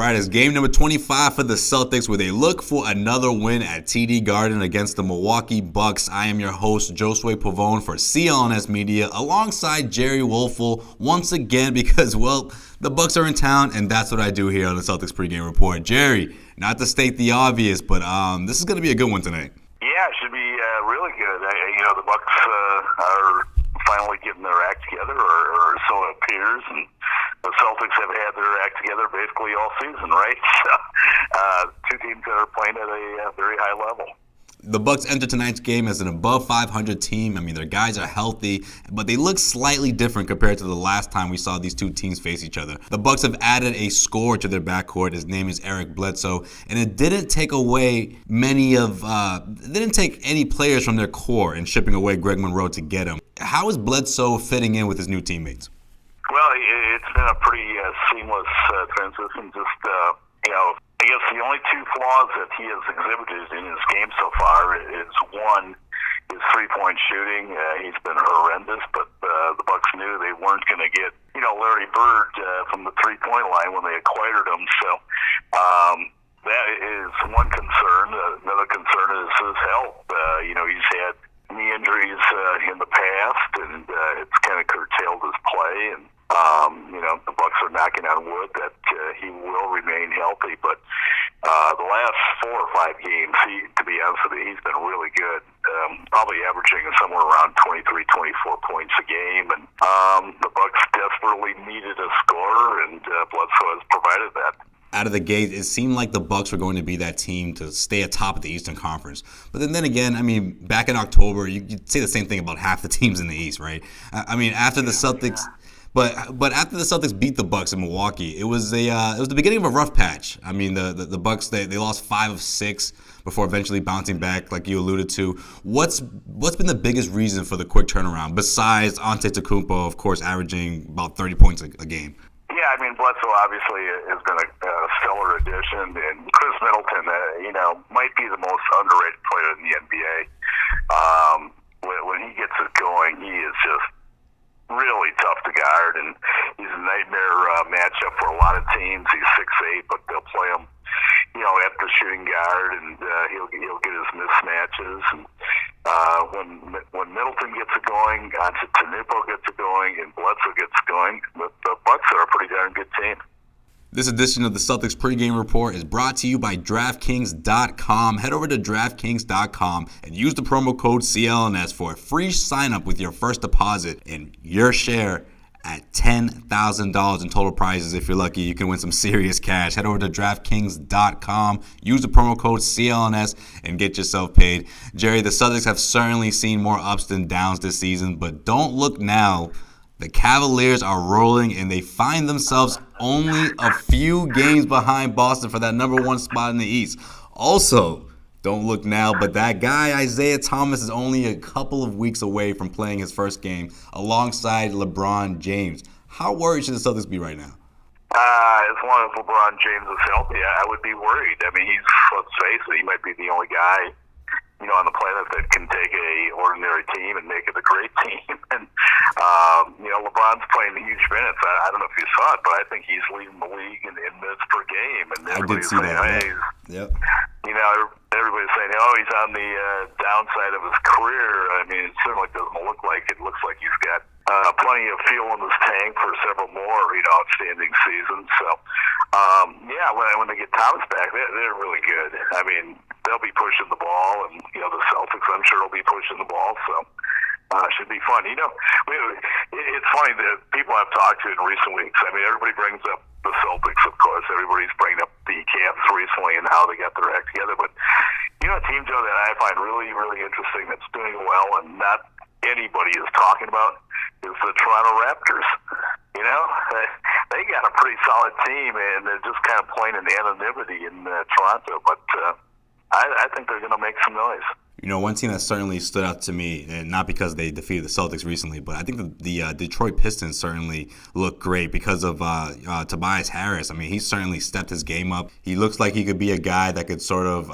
right, it's game number 25 for the Celtics where they look for another win at TD Garden against the Milwaukee Bucks. I am your host, Josue Pavone for CLNS Media, alongside Gery Woelfel once again because, well, the Bucks are in town, and that's what I do here on the Celtics pregame report. Gery, not to state the obvious, but this is going to be a good one tonight. Yeah, it should be really good. The Bucks are finally getting their act together, or so it appears, and the Celtics have had their act together basically all season, right? So, two teams that are playing at a very high level. The Bucks enter tonight's game as an above 500 team. I mean, their guys are healthy, but they look slightly different compared to the last time we saw these two teams face each other. The Bucks have added a scorer to their backcourt. His name is Eric Bledsoe, and it didn't take away they didn't take any players from their core in shipping away Greg Monroe to get him. How is Bledsoe fitting in with his new teammates? Well, it's been a pretty seamless transition. I guess the only two flaws that he has exhibited in his game so far is one, his three-point shooting. He's been horrendous, but the Bucks knew they weren't going to get, Larry Bird from the three-point line when they acquired him. So that is one concern. Another concern is his health. He's had knee injuries in the past, and it's kind of curtailed his play. And the Bucks are knocking on wood that he will remain healthy. But the last 4 or 5 games, to be honest with you, he's been really good. Probably averaging somewhere around 23, 24 points a game. And the Bucks desperately needed a scorer, and Bledsoe has provided that. Out of the gate, it seemed like the Bucks were going to be that team to stay atop of the Eastern Conference. But then again, back in October, you'd say the same thing about half the teams in the East, right? After the Celtics. But after the Celtics beat the Bucks in Milwaukee, it was the beginning of a rough patch. The Bucks they lost 5 of 6 before eventually bouncing back, like you alluded to. What's been the biggest reason for the quick turnaround besides Antetokounmpo, of course, averaging about 30 points a game? Yeah, Bledsoe obviously has been a stellar addition, and Chris Middleton, might be the most underrated player in the NBA. When he gets it going, he is just really tough to guard, and he's a nightmare matchup for a lot of teams. He's 6'8", but they'll play him, at the shooting guard, and he'll get his mismatches. And when Middleton gets it going, Antetokounmpo gets it going, and Bledsoe gets it going, the Bucks are a pretty darn good team. This edition of the Celtics pregame report is brought to you by DraftKings.com. Head over to DraftKings.com and use the promo code CLNS for a free sign-up with your first deposit and your share at $10,000 in total prizes. If you're lucky, you can win some serious cash. Head over to DraftKings.com, use the promo code CLNS, and get yourself paid. Gery, the Celtics have certainly seen more ups than downs this season, but don't look now. The Cavaliers are rolling, and they find themselves only a few games behind Boston for that number 1 spot in the East. Also, don't look now, but that guy, Isaiah Thomas, is only a couple of weeks away from playing his first game alongside LeBron James. How worried should the Celtics be right now? As long as LeBron James is healthy, I would be worried. Let's face it, he might be the only guy on the planet that can take a ordinary team and make it a great team. And LeBron's playing huge minutes. I don't know if you saw it, but I think he's leading the league in minutes per game. And I did see that. Yep. Everybody's saying, he's on the downside of his career. It certainly doesn't look like it. It looks like he's got plenty of fuel in his tank for several more, outstanding seasons. So, when they get Thomas back, they're really good. They'll be pushing the ball, and the Celtics, I'm sure, will be pushing the ball. So, should be fun. It's funny that people I've talked to in recent weeks. Everybody brings up the Celtics, of course. Everybody's bringing up the Cavs recently and how they got their act together. But a team, Joe, that I find really, really interesting that's doing well and not anybody is talking about is the Toronto Raptors. They got a pretty solid team, and they're just kind of playing in anonymity in Toronto. But I think they're going to make some noise. One team that certainly stood out to me, and not because they defeated the Celtics recently, but I think the Detroit Pistons certainly look great because of Tobias Harris. He certainly stepped his game up. He looks like he could be a guy that could sort of,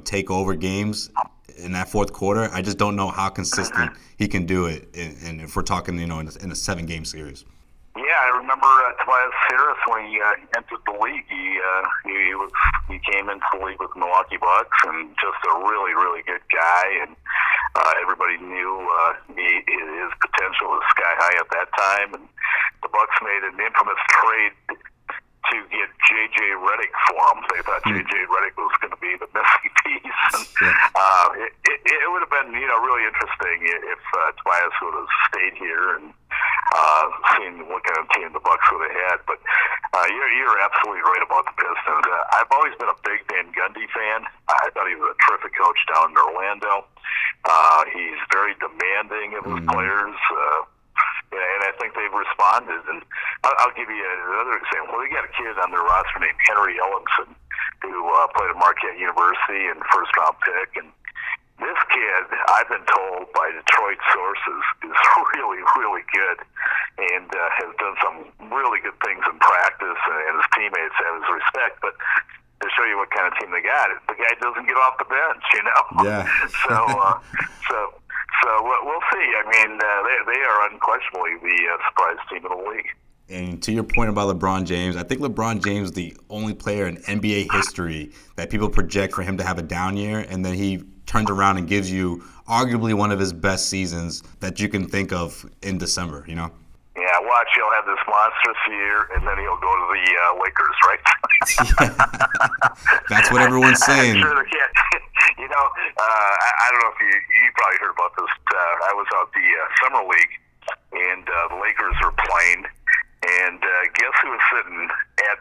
take over games in that fourth quarter. I just don't know how consistent he can do it, and if we're talking, in a 7-game series. Yeah, I remember Tobias Harris when he entered the league. He he came into the league with the Milwaukee Bucks, and just a really, really good guy. And everybody knew his potential was sky high at that time. And the Bucks made an infamous trade to get J.J. Redick for him. They thought J.J. Redick was going to be the missing piece. And, it would have been, really interesting if Tobias would have stayed here and seen what kind of team the Bucks would have had. But you're absolutely right about the Pistons. I've always been a big Van Gundy fan. I thought he was a terrific coach down in Orlando. He's very demanding of his players. And I think they've responded. And I'll give you another example. They got a kid on their roster named Henry Ellenson who played at Marquette University and first-round pick. And this kid, I've been told by Detroit sources, is really, really good and has done some really good things in practice, and his teammates have his respect. But to show you what kind of team they got, the guy doesn't get off the bench, Yeah. So we'll see. I mean, they are unquestionably the surprise team in the league. And to your point about LeBron James, I think LeBron James is the only player in NBA history that people project for him to have a down year, and then he turns around and gives you arguably one of his best seasons that you can think of in December, Yeah, watch, he'll have this monstrous year, and then he'll go to the Lakers, right? That's what everyone's saying. I'm sure they can't. I don't know if you probably heard about this. I was out the Summer League, and the Lakers were playing, and guess who was sitting at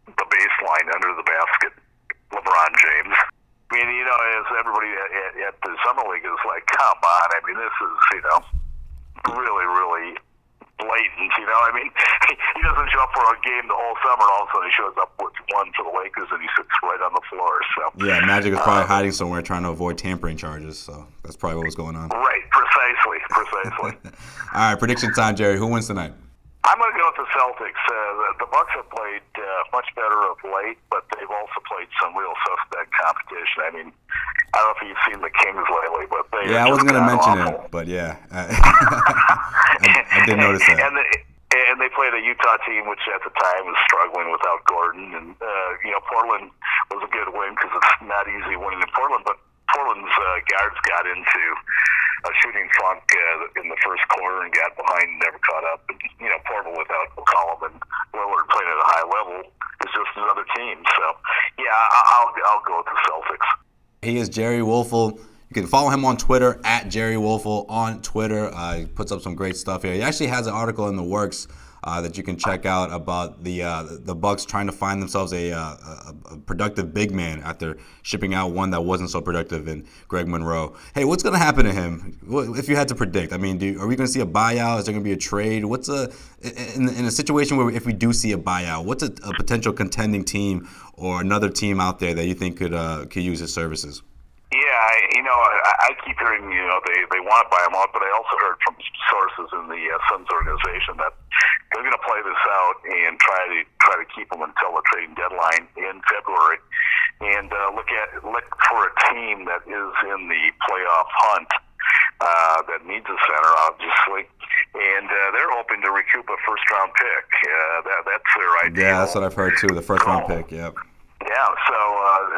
the baseline under the basket? LeBron James. I mean, as everybody at the Summer League is like, come on. I mean, this is, really, really blatant. I mean, he doesn't show up for a game the whole summer, and all of a sudden he shows up with one for the Lakers, and he sits right on the floor. So yeah, Magic is probably hiding somewhere trying to avoid tampering charges. So that's probably what was going on. Right, precisely. All right, prediction time, Gery. Who wins tonight? I'm going to go with the Celtics. The Bucks have played much better of late, but they've also played some real suspect competition. I mean, I don't know if you've seen the Kings lately, but they I wasn't going to mention it, but yeah, I did notice that. And they played a Utah team, which at the time was struggling without Gordon. And Portland was a good win because it's not easy winning in Portland, but Portland's guards got into a shooting funk in the first quarter and got behind and never caught up. And, Portland without McCollum and Lillard playing at a high level is just another team. So, yeah, I'll go with the Celtics. He is Gery Woelfel. You can follow him on Twitter at Gery Woelfel on Twitter. He puts up some great stuff here. He actually has an article in the works that you can check out about the Bucks trying to find themselves a productive big man after shipping out one that wasn't so productive in Greg Monroe. Hey, what's going to happen to him if you had to predict? I mean, are we going to see a buyout? Is there going to be a trade? In a situation where if we do see a buyout, what's a potential contending team or another team out there that you think could use his services? Yeah, I keep hearing, they want to buy him out, but I also heard from sources in the Suns organization that they're going to play this out and try to keep him until the trading deadline in February, and look for a team that is in the playoff hunt that needs a center, obviously, and they're hoping to recoup a first-round pick. That's their idea. Yeah, that's what I've heard too. The first-round pick. Yep. Yeah, so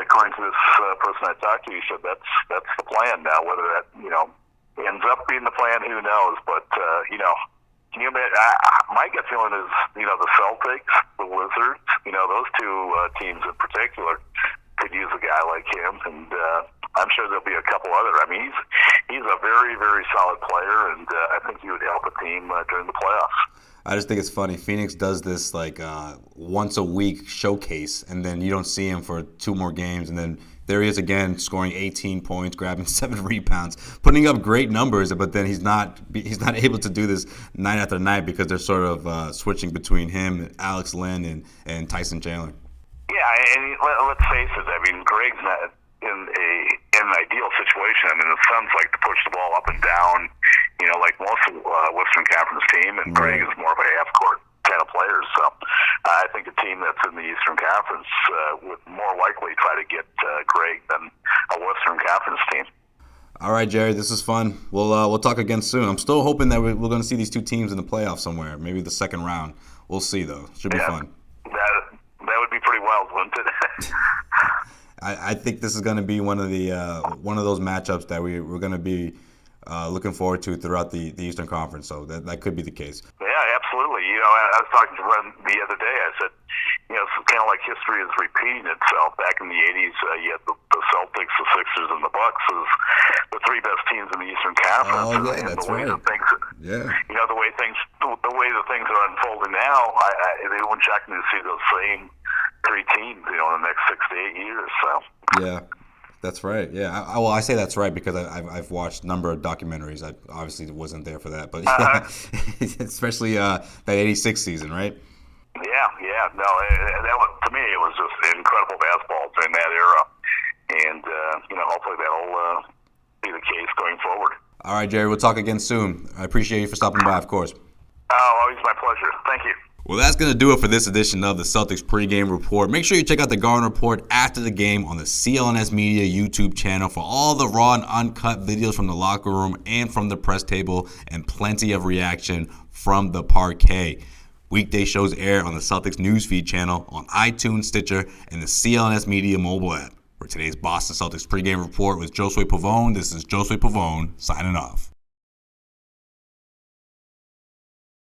according to this person I talked to, he said that's the plan now. Whether that ends up being the plan, who knows? But can you imagine? My gut feeling is the Celtics, the Wizards, those two teams in particular could use a guy like him, and I'm sure there'll be a couple other. I mean, he's a very, very solid player, and I think he would help a team during the playoffs. I just think it's funny. Phoenix does this once a week showcase, and then you don't see him for 2 more games, and then there he is again, scoring 18 points, grabbing 7 rebounds, putting up great numbers. But then he's not able to do this night after night because they're sort of switching between him, Alex Len, and Tyson Chandler. Yeah, and let's face it. I mean, Greg's not in an ideal situation. I mean, the Suns like to push the ball up and down, like most of Western Conference team, and Greg is more of a half-court kind of player. So I think a team that's in the Eastern Conference would more likely try to get Greg than a Western Conference team. All right, Gery, this is fun. We'll talk again soon. I'm still hoping that we're going to see these two teams in the playoffs somewhere, maybe the second round. We'll see, though. Should be fun. That would be pretty well. styles, wouldn't it? I think this is going to be one of those matchups that we're going to be looking forward to throughout the Eastern Conference. So that could be the case. Yeah, absolutely. I was talking to Ren the other day. I said, it's kind of like history is repeating itself. Back in the 80s, you had the Celtics, the Sixers, and the Bucks as the three best teams in the Eastern Conference. Oh, yeah, that's right. The way the things are unfolding now, it wouldn't shock me to see those same three teams, in the next 6 to 8 years. So. Yeah. That's right. Yeah. I say that's right because I've watched a number of documentaries. I obviously wasn't there for that, but especially that '86 season, right? Yeah. No, that was, to me, it was just incredible basketball during that era, and hopefully that'll be the case going forward. All right, Gery. We'll talk again soon. I appreciate you for stopping by, of course. Oh, always my pleasure. Thank you. Well, that's going to do it for this edition of the Celtics pregame report. Make sure you check out the Garden Report after the game on the CLNS Media YouTube channel for all the raw and uncut videos from the locker room and from the press table, and plenty of reaction from the parquet. Weekday shows air on the Celtics Newsfeed channel, on iTunes, Stitcher, and the CLNS Media mobile app. For today's Boston Celtics pregame report with Josue Pavone, this is Josue Pavone signing off.